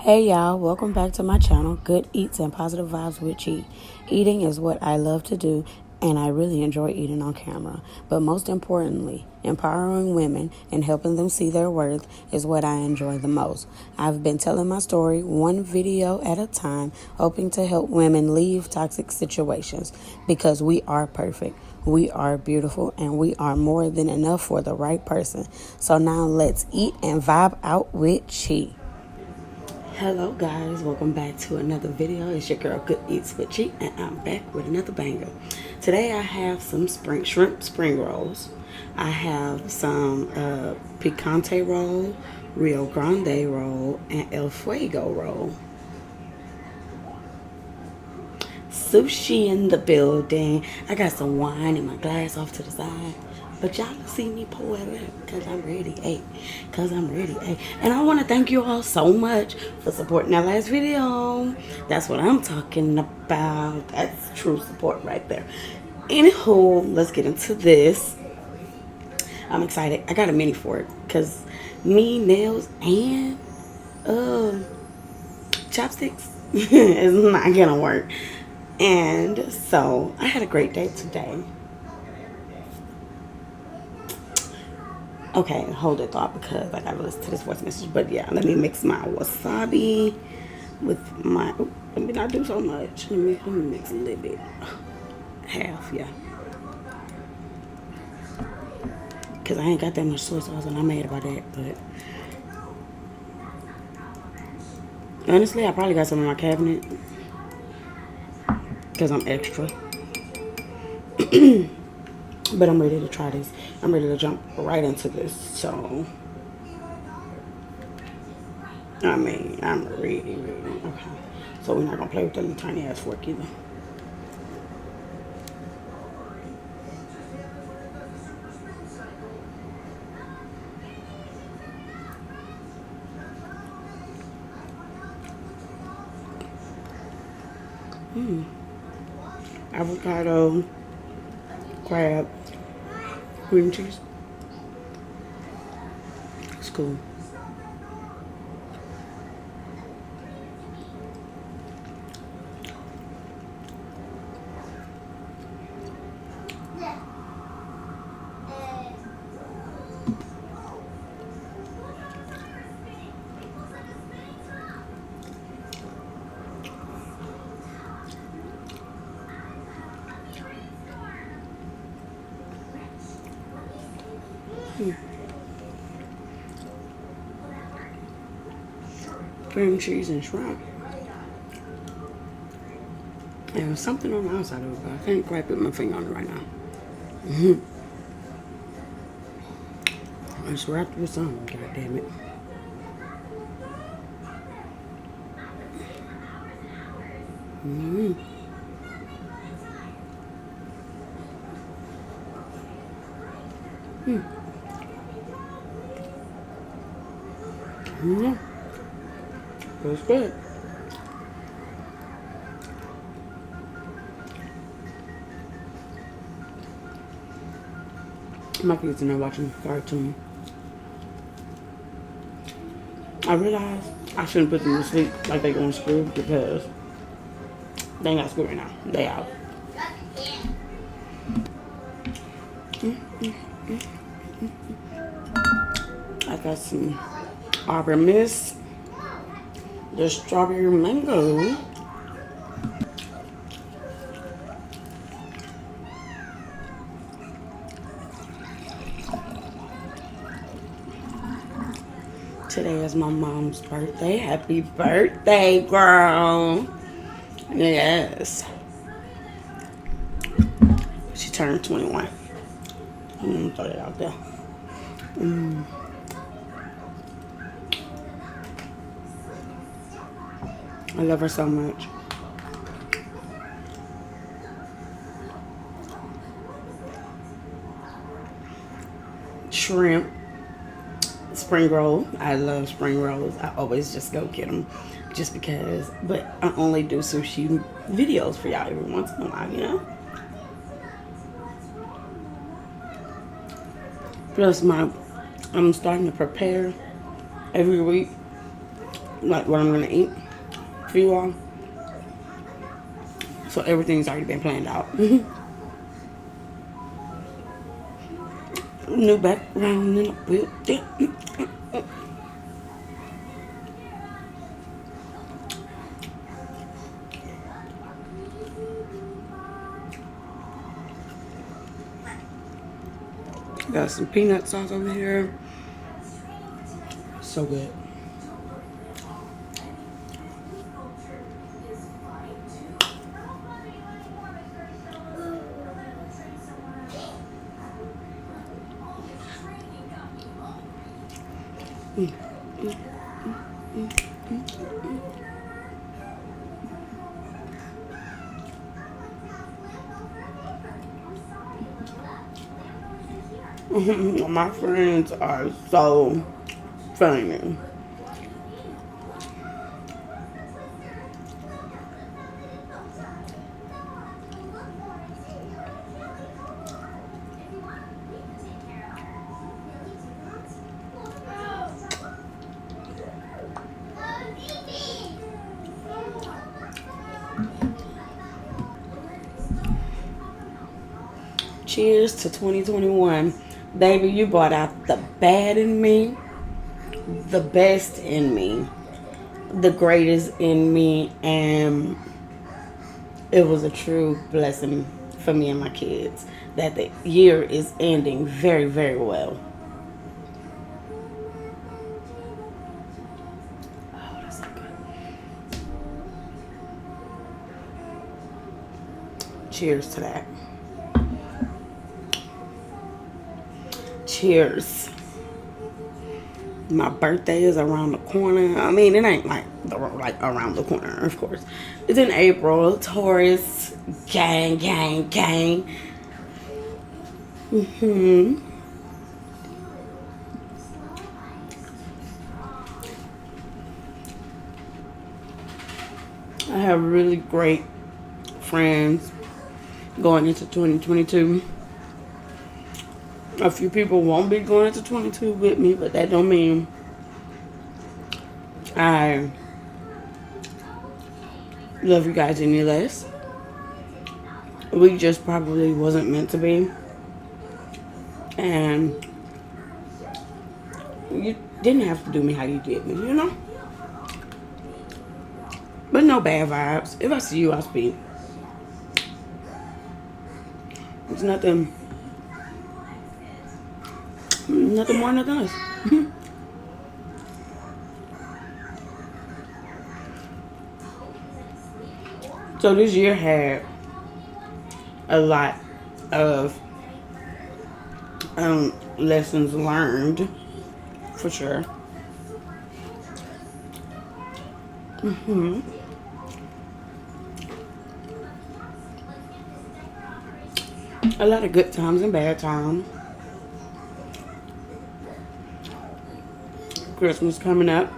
Hey y'all, welcome back to my channel, Good Eats and Positive Vibes with Chi. Eating is what I love to do, and I really enjoy eating on camera. But most importantly, empowering women and helping them see their worth is what I enjoy the most. I've been telling my story one video at a time, hoping to help women leave toxic situations because we are perfect. We are beautiful and we are more than enough for the right person. So now let's eat and vibe out with Chi. Hello guys, welcome back to another video. It's your girl Good Eats with Chi, and I'm back with another banger. Today I have some shrimp spring rolls. I have some picante roll, Rio Grande roll, and El Fuego roll. Sushi in the building. I got some wine in my glass off to the side. But y'all can see me pour it up because I'm ready, hey. Because I'm ready, hey. And I want to thank you all so much for supporting that last video. That's what I'm talking about. That's true support right there. Anywho, let's get into this. I'm excited. I got a mini fork because me, nails, and chopsticks is not going to work. And so I had a great day today. Okay, hold it thought because I gotta listen to this voice message. But yeah, let me mix my wasabi with my. Let me not do so much. Let me mix a little bit. Half, yeah. Because I ain't got that much soy sauce and I'm mad about that. But honestly, I probably got some in my cabinet because I'm extra. But I'm ready to try this. I'm ready to jump right into this. So, I mean, I'm ready. Okay. So we're not going to play with the little tiny ass fork either. Avocado, crab, cream cheese. It's cool. Cream cheese and shrimp. And there's something on the outside of it, but I can't quite put my finger on it right now. It's wrapped with something, god damn it. It's good. My kids in there watching cartoon. I realized I shouldn't put them to sleep like they going to school because they ain't got school right now. They out. I got some Arbor Mist, the strawberry mango. Today is my mom's birthday. Happy birthday, girl. Yes. She turned 21. I'm gonna throw that out there. I love her so much. Shrimp. Spring roll. I love spring rolls. I always just go get them just because. But I only do sushi videos for y'all every once in a while, you know? Plus I'm starting to prepare every week like what I'm gonna eat for you all. So everything's already been planned out. New background in the building. Got some peanut sauce over here. So good. My friends are so funny. Cheers to 2021. Baby, you brought out the bad in me, the best in me, the greatest in me, and it was a true blessing for me and my kids that the year is ending very, very well. Oh, that's so good. Cheers to that. Cheers. My birthday is around the corner. I mean, it ain't like around the corner, of course. It's in April. Taurus, gang, gang, gang. I have really great friends going into 2022. A few people won't be going into 22 with me, but that don't mean I love you guys any less. We just probably wasn't meant to be. And you didn't have to do me how you did me, you know? But no bad vibes. If I see you, I'll speak. It's nothing more, nothing less. So this year had a lot of lessons learned, for sure. A lot of good times and bad times. Christmas coming up.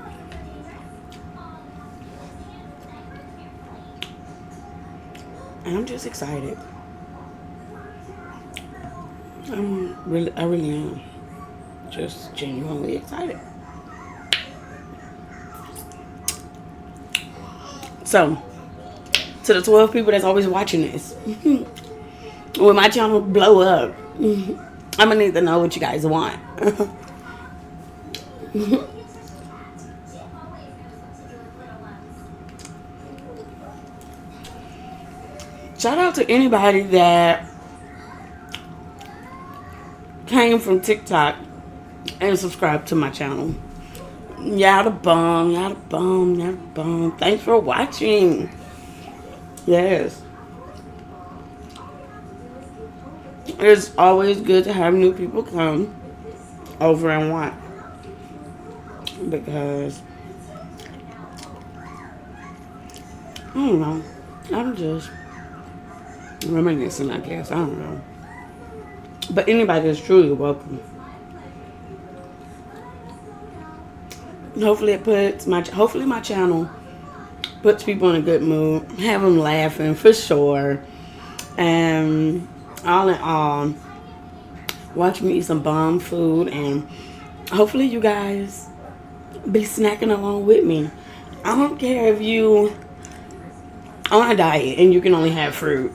And I'm just excited. I really am. Just genuinely excited. So, to the 12 people that's always watching this, when my channel blow up, I'm gonna need to know what you guys want. Shout out to anybody that came from TikTok and subscribed to my channel. Y'all the bomb, y'all the bomb, y'all the bomb. Thanks for watching. Yes. It's always good to have new people come over and watch. Because, I don't know. I'm just reminiscing, I guess. I don't know. But anybody is truly welcome. Hopefully my channel puts people in a good mood. Have them laughing for sure. And all in all, watch me eat some bomb food. And hopefully you guys be snacking along with me. I don't care if you on a diet and you can only have fruit.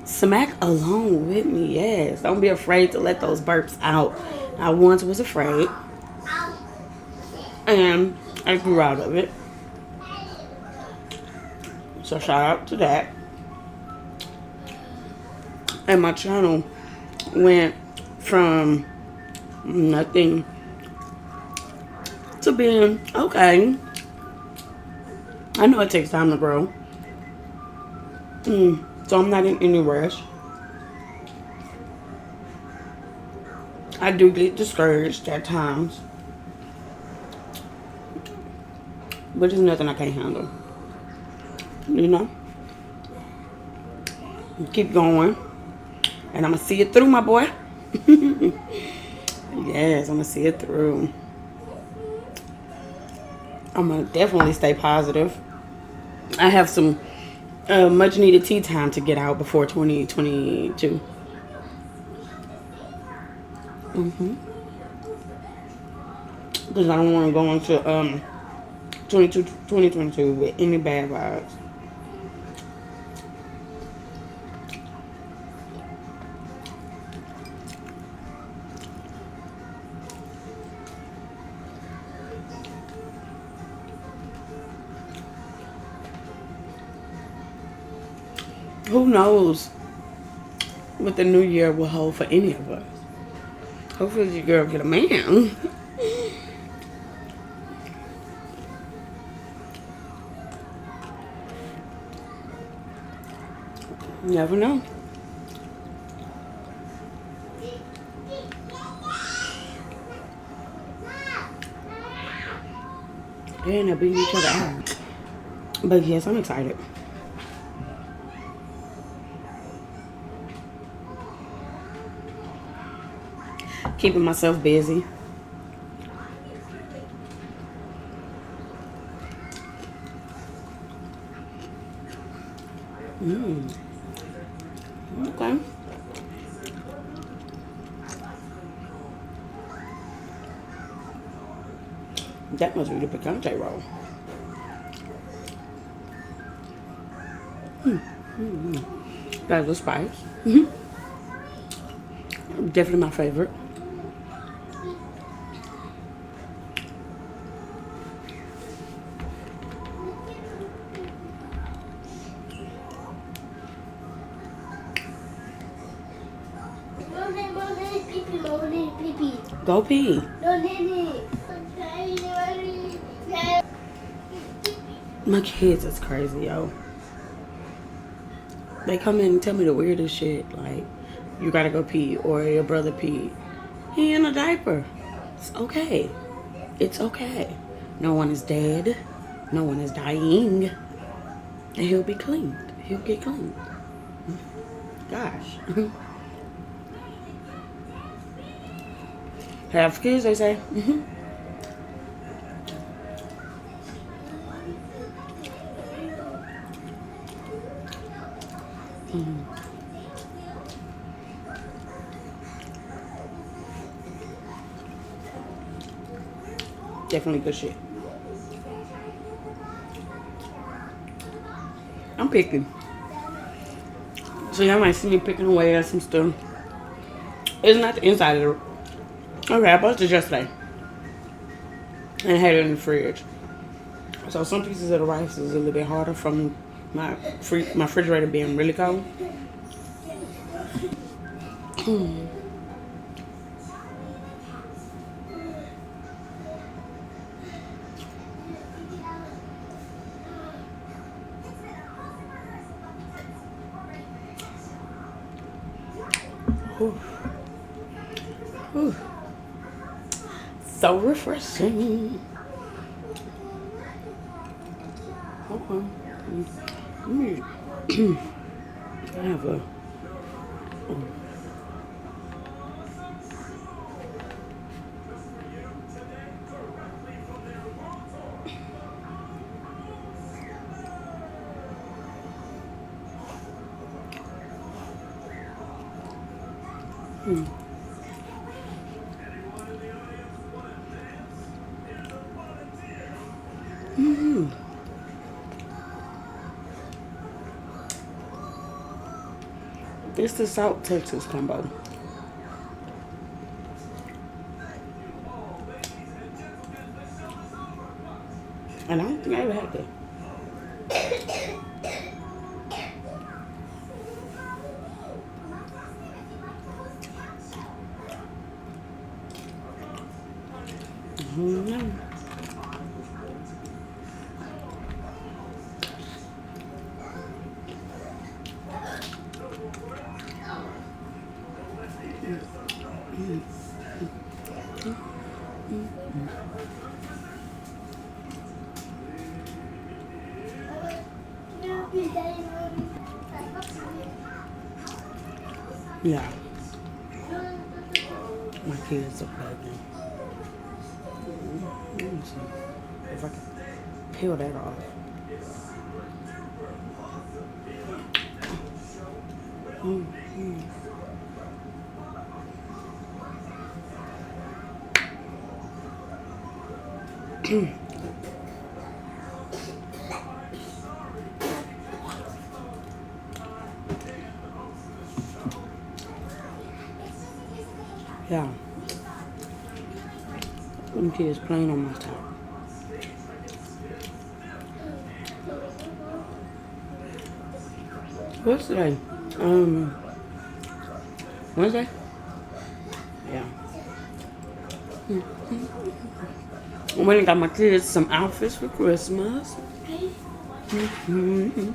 Smack along with me, yes. Don't be afraid to let those burps out. I once was afraid, and I grew out of it. So shout out to that. And my channel went from nothing to being okay. I know it takes time to grow. So I'm not in any rush. I do get discouraged at times. But it's nothing I can't handle. You know? Keep going. And I'm going to see it through, my boy. Yes, I'm going to see it through. I'm going to definitely stay positive. I have some much needed tea time to get out before 2022. Because I don't want to go into 2022 with any bad vibes. Who knows what the new year will hold for any of us. Hopefully your girl get a man. You never know. They end up beating each other out. But yes, I'm excited. Keeping myself busy. Okay. That must be the picante roll. That's the spice. Definitely my favorite. Go pee. My kids is crazy, yo. They come in and tell me the weirdest shit, like, you gotta go pee, or your brother pee. He in a diaper. It's okay. It's okay. No one is dead. No one is dying. And he'll be cleaned. He'll get cleaned. Gosh. Have kids, they say. Definitely good shit. I'm picking. So y'all might see me picking away at some stuff. It's not the inside of it. Okay, I bought it yesterday. And I had it in the fridge. So some pieces of the rice is a little bit harder from my refrigerator being really cold. So refreshing. Okay. I have a. Mm-hmm. It's the South Texas combo. And I don't think I ever had that. Mm-hmm. Yeah, my kids are pregnant. Let me see if I can peel that off. Mm-hmm. Yeah, them kids playing on my top. What's today? Wednesday? Yeah. I went and got my kids some outfits for Christmas. Mm-hmm.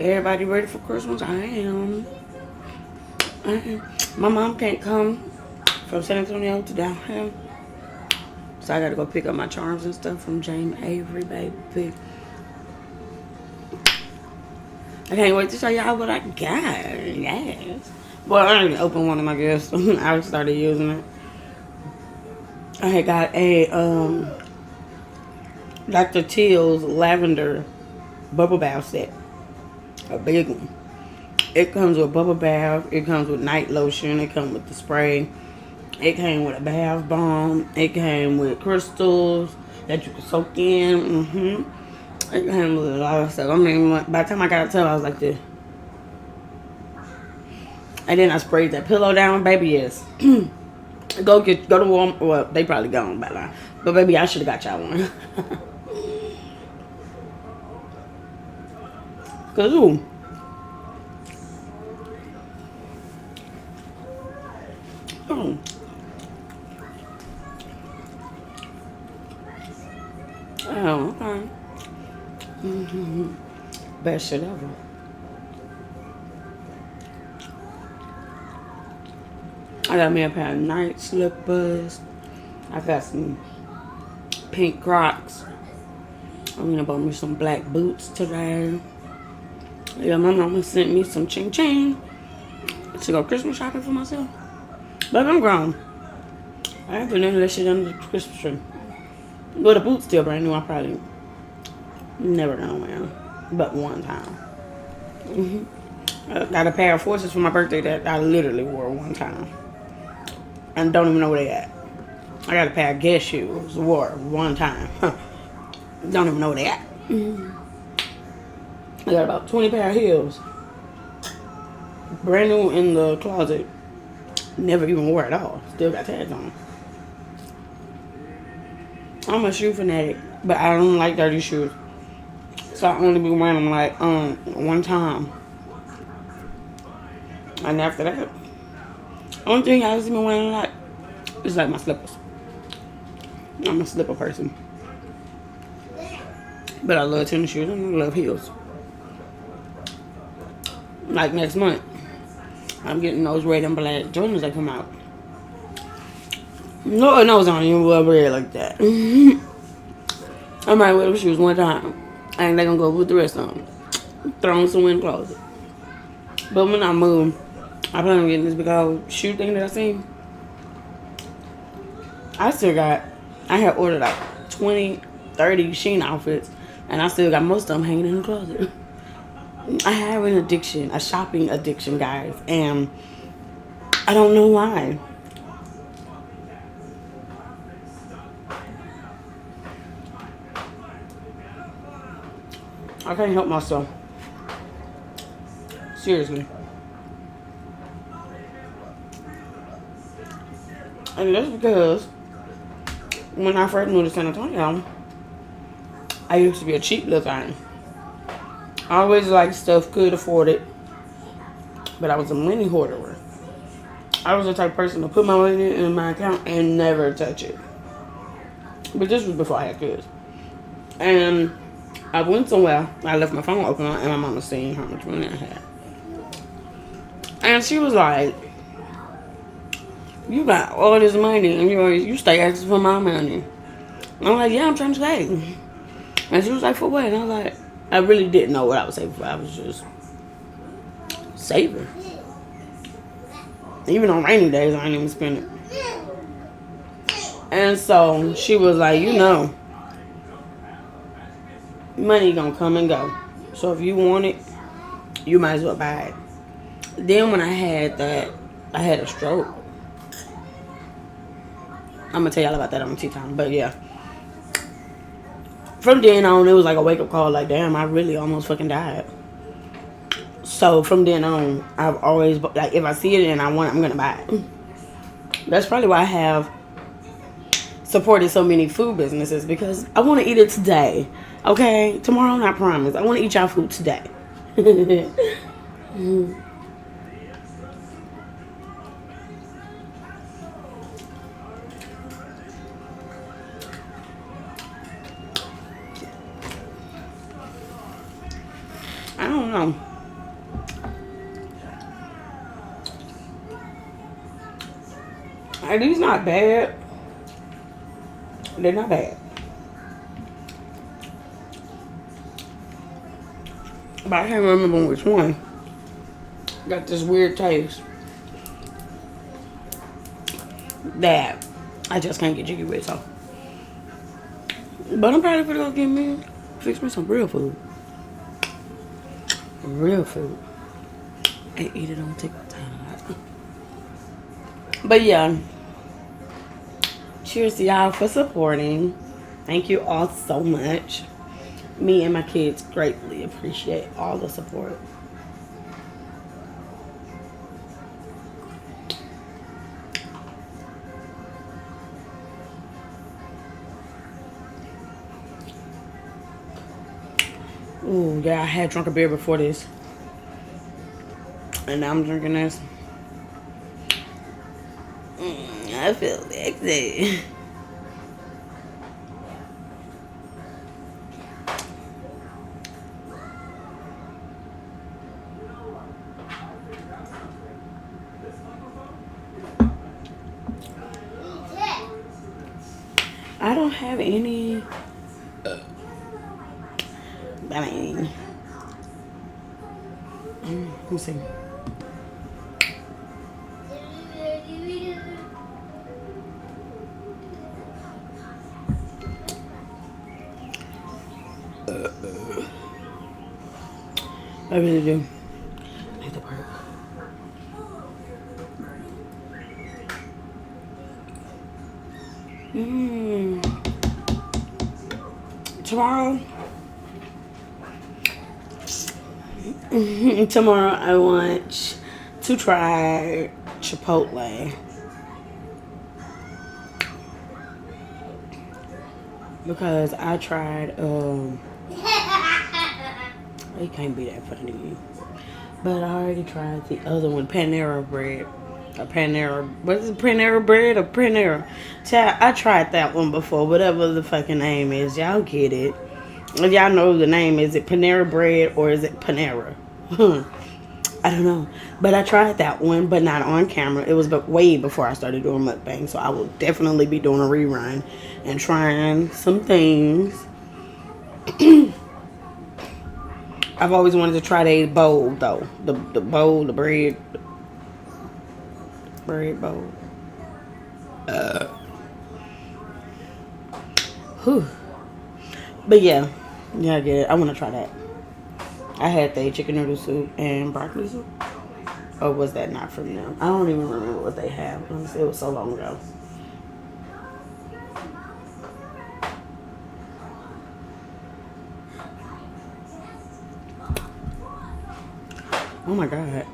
Everybody ready for Christmas? I am. My mom can't come from San Antonio to down here. So I gotta go pick up my charms and stuff from Jane Avery, baby. I can't wait to show y'all what I got. Yes. Well, I already opened one of my gifts. I started using it. I had got a Dr. Teal's lavender bubble bath set. A big one. It comes with bubble bath. It comes with night lotion. It comes with the spray. It came with a bath bomb. It came with crystals that you could soak in. It came with a lot of stuff. I mean, by the time I got to tell, I was like this. And then I sprayed that pillow down, baby. Yes. go to Walmart. Well, they probably gone by now. But baby, I should have got y'all one. Cause ooh. Oh. Oh, okay. Best shit ever. I got me a pair of night slippers. I got some pink Crocs. I'm gonna buy me some black boots today. Yeah, my mama sent me some ching ching to go Christmas shopping for myself. But I'm grown. I ain't putting none of that shit under the Christmas tree. Well, the boots still brand new. I probably never gonna wear them, but one time. I got a pair of forces for my birthday that I literally wore one time, and don't even know where they at. I got a pair of Guess shoes, wore one time. Don't even know where they at. I got about 20 pair of heels. Brand new in the closet. Never even wore it at all. Still got tags on. I'm a shoe fanatic, but I don't like dirty shoes. So I only be wearing them like one time. And after that, only thing I see me wearing a lot is like my slippers. I'm a slipper person. But I love tennis shoes and I love heels. Like next month, I'm getting those red and black Jordans that come out. Lord knows I don't even wear red like that. I might wear those shoes one time. And they gonna go with the rest of them. Throw them somewhere in the closet. But when I move, I plan on getting this big old shoe thing that I seen. I had ordered like 20, 30 Shein outfits. And I still got most of them hanging in the closet. I have an addiction, a shopping addiction, guys. And I don't know why. I can't help myself. Seriously. And that's because when I first moved to San Antonio, I used to be a cheap little thing. I always liked stuff, could afford it. But I was a money hoarder. I was the type of person to put my money in my account and never touch it. But this was before I had kids. And I went somewhere. I left my phone open and my mom was seeing how much money I had. And she was like, you got all this money and you stay asking for my money. And I'm like, yeah, I'm trying to save. And she was like, for what? And I was like, I really didn't know what I was saving for. I was just saving. Even on rainy days, I ain't even spend it. And so she was like, money gonna come and go. So if you want it, you might as well buy it. Then when I had that, I had a stroke. I'm gonna tell y'all about that on tea time, but yeah. From then on, it was like a wake-up call, like, damn, I really almost fucking died. So from then on, I've always, like, if I see it and I want it, I'm gonna buy it. That's probably why I have supported so many food businesses, because I want to eat it today. Okay? Tomorrow, I promise. I want to eat y'all food today. I don't know. Are these not bad? They're not bad. But I can't remember which one. Got this weird taste that I just can't get jiggy with, so. But I'm probably gonna go fix me some real food. Real food. And eat it on TikTok time. But yeah. Cheers to y'all for supporting. Thank you all so much. Me and my kids greatly appreciate all the support. Ooh, yeah, I had drunk a beer before this. And now I'm drinking this. I feel excited. I don't have any. I mean, let me see. I really do. I hate the burp. Tomorrow I watch to try Chipotle. Because I tried, it can't be that funny. But I already tried the other one, Panera bread. What is it, Panera bread or Panera? Child, I tried that one before, whatever the fucking name is. Y'all get it. If y'all know the name, is it Panera bread or is it Panera? I don't know. But I tried that one, but not on camera. It was way before I started doing mukbang, so I will definitely be doing a rerun and trying some things. I've always wanted to try the bowl, though. The bowl, the bread bowl. Whew. But yeah, I get it. I want to try that. I had the chicken noodle soup and broccoli soup. Or was that not from them? I don't even remember what they have. It was so long ago. Oh my God.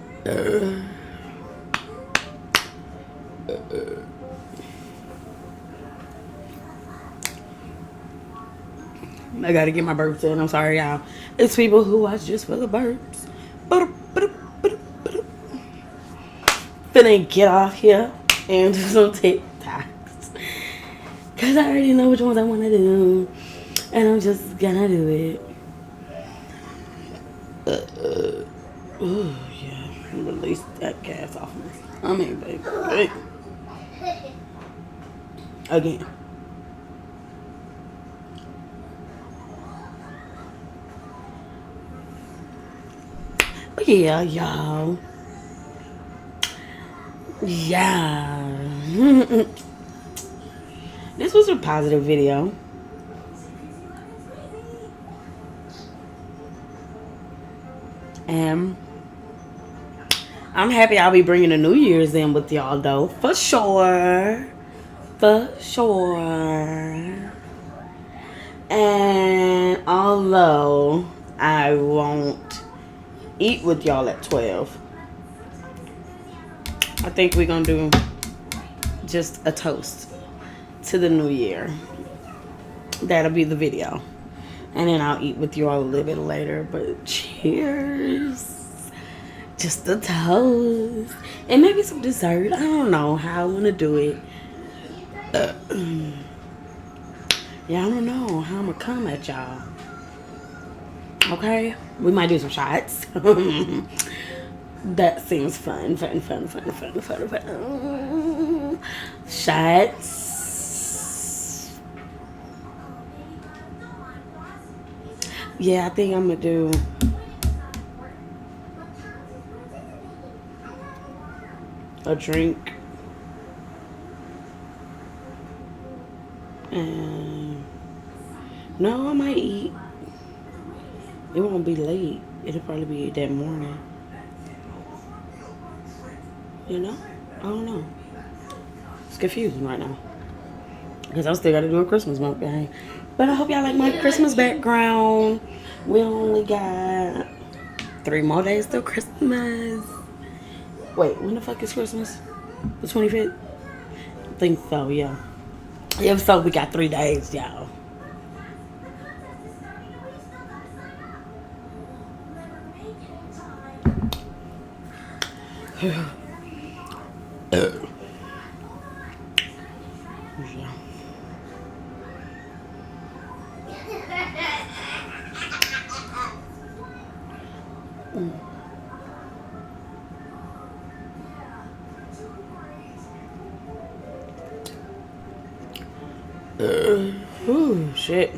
I gotta get my burps in. I'm sorry, y'all. It's people who watch just for the burps. Finna get off here and do some TikToks. Because I already know which ones I want to do. And I'm just gonna do it. Ooh, yeah. Release that gas off me. I mean, baby. Again. But yeah, y'all. Yeah. This was a positive video. And I'm happy I'll be bringing the New Year's in with y'all, though. For sure. For sure. And although I won't eat with y'all at 12, I think we're going to do just a toast to the new year. That'll be the video. And then I'll eat with you all a little bit later. But cheers. Just a toast. And maybe some dessert. I don't know how I want to do it. Yeah, I don't know how I'm going to come at y'all. Okay? We might do some shots. That seems fun. Shots. Yeah, I think I'm going to do a drink. And no, I might eat. It won't be late. It'll probably be that morning. You know? I don't know. It's confusing right now. Because I still got to do a Christmas mukbang. But I hope y'all like my Christmas background. We only got 3 more days till Christmas. Wait, when the fuck is Christmas? The 25th? I think so, yeah. If so, we got 3 days, y'all. Ooh, shit.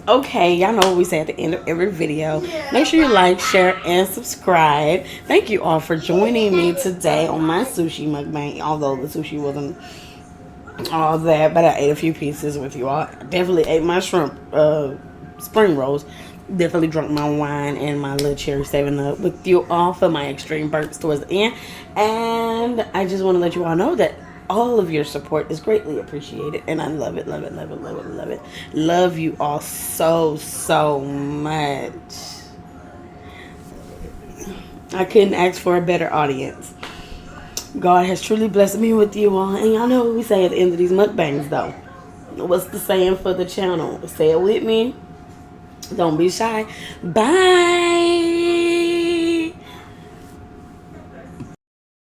Okay, y'all know what we say at the end of every video. Make sure you like, share, and subscribe. Thank you all for joining me today on my sushi mukbang. Although the sushi wasn't all that, but I ate a few pieces with you all. Definitely ate my shrimp spring rolls. Definitely drunk my wine and my little cherry 7-Up with you all for my extreme burps towards the end. And I just want to let you all know that All of your support is greatly appreciated, and I love it, love it, love it, love it, love it. Love you all so, so much. I couldn't ask for a better audience. God has truly blessed me with you all. And y'all know what we say at the end of these mukbangs, though. What's the saying for the channel? Say it with me. Don't be shy. Bye.